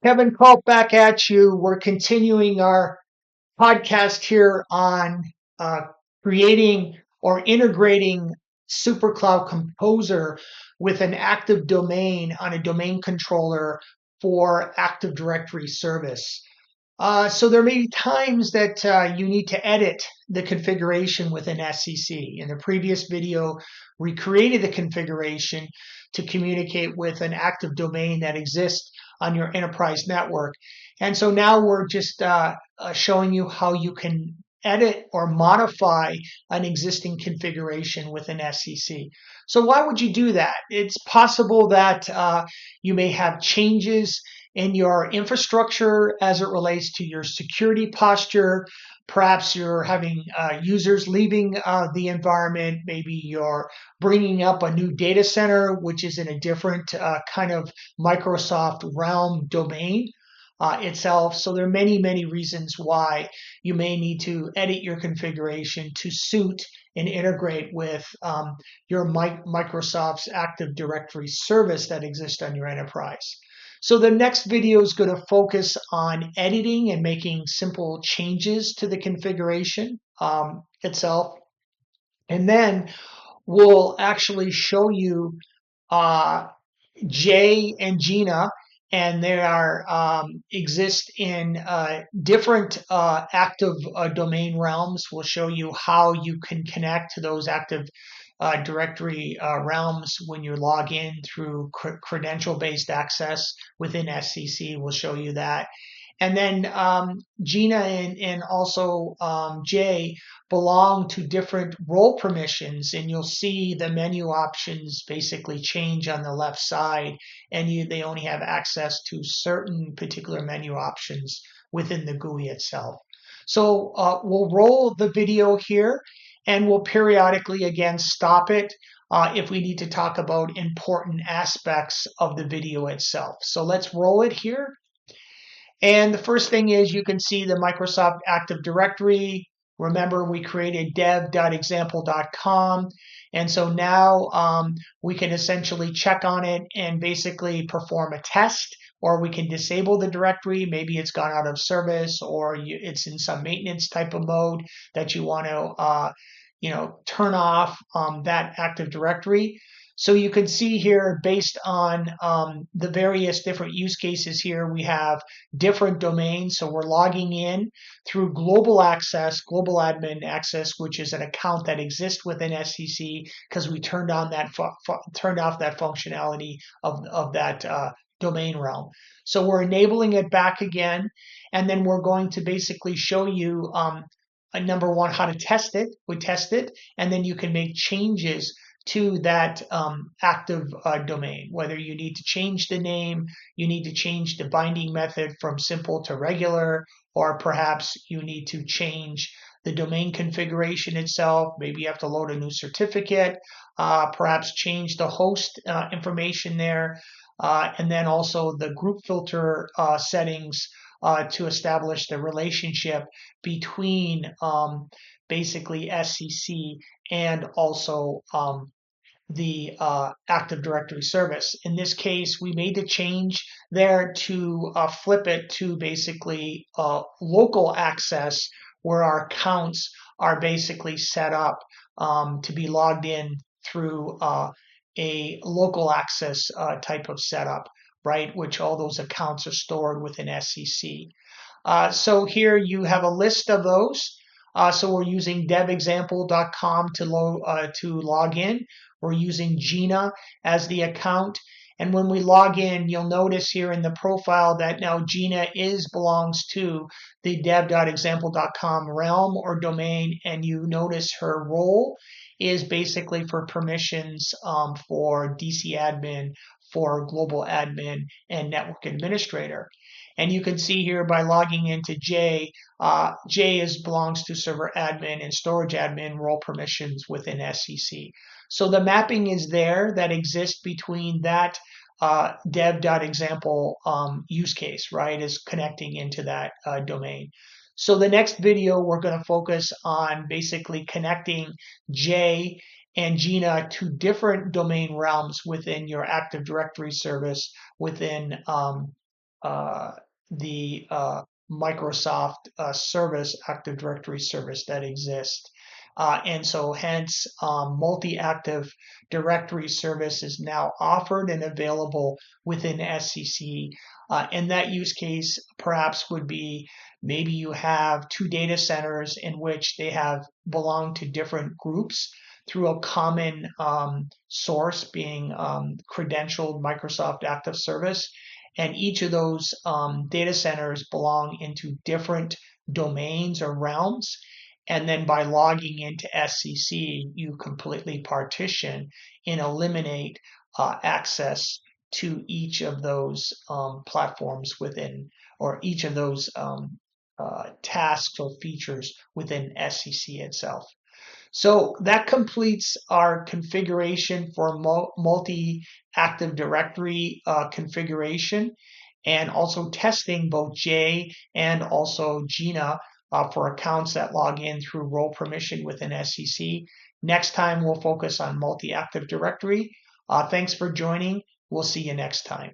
Kevin Culp back at you. We're continuing our podcast here on uh, creating or integrating SuperCloud Composer with an active domain on a domain controller for Active Directory service. So there may be times that you need to edit the configuration within SCC. In the previous video, we created the configuration to communicate with an active domain that exists on your enterprise network. And so now we're just showing you how you can edit or modify an existing configuration within SCC. So why would you do that? It's possible that you may have changes in your infrastructure as it relates to your security posture. Perhaps you're having users leaving the environment. Maybe you're bringing up a new data center, which is in a different kind of Microsoft realm domain itself. So there are many, many reasons why you may need to edit your configuration to suit and integrate with your Microsoft's Active Directory service that exists on your enterprise. So the next video is going to focus on editing and making simple changes to the configuration itself. And then we'll actually show you uh, Jay and Gina, and they are exist in different active domain realms. We'll show you how you can connect to those active directory realms when you log in through credential-based access within SCC. We'll show you that. And then Gina and also Jay belong to different role permissions, and you'll see the menu options basically change on the left side, and they only have access to certain particular menu options within the GUI itself. So we'll roll the video here, and we'll periodically again stop it if we need to talk about important aspects of the video itself. So let's roll it here. And the first thing is you can see the Microsoft Active Directory. Remember, we created dev.example.com. And so now we can essentially check on it and basically perform a test, or we can disable the directory. Maybe it's gone out of service, or it's in some maintenance type of mode that you want to turn off that Active Directory. So you can see here, based on the various different use cases here, we have different domains. So we're logging in through global access, global admin access, which is an account that exists within SCC because we turned on that turned off that functionality of that domain realm. So we're enabling it back again, and then we're going to basically show you number one, how to test it. We test it, and then you can make changes to that active domain, whether you need to change the name, you need to change the binding method from simple to regular, or perhaps you need to change the domain configuration itself. Maybe you have to load a new certificate, perhaps change the host information there, and then also the group filter settings to establish the relationship between basically SCC and also the Active Directory service. In this case, we made the change there to flip it to basically local access, where our accounts are basically set up to be logged in through a local access type of setup, right? Which all those accounts are stored within SCC. So here you have a list of those. So we're using devexample.com to log in. We're using Gina as the account. And when we log in, you'll notice here in the profile that now Gina belongs to the dev.example.com realm or domain. And you notice her role is basically for permissions for DC admin, for global admin, and network administrator. And you can see here by logging into Jay, Jay belongs to server admin and storage admin role permissions within SCC. So the mapping is there that exists between that dev.example use case, right, is connecting into that domain. So the next video, we're going to focus on basically connecting Jay and Gina to different domain realms within your Active Directory service within the Microsoft service, Active Directory service that exists. And so hence multi-active directory service is now offered and available within SCC. And that use case perhaps would be maybe you have two data centers in which they have belong to different groups through a common source being credentialed Microsoft Active Service. And each of those data centers belong into different domains or realms. And then by logging into SCC, you completely partition and eliminate access to each of those platforms within, or each of those tasks or features within SCC itself. So that completes our configuration for multi-active directory configuration, and also testing both J and also Gina for accounts that log in through role permission within SCC. Next time we'll focus on multi-active directory. Thanks for joining. We'll see you next time.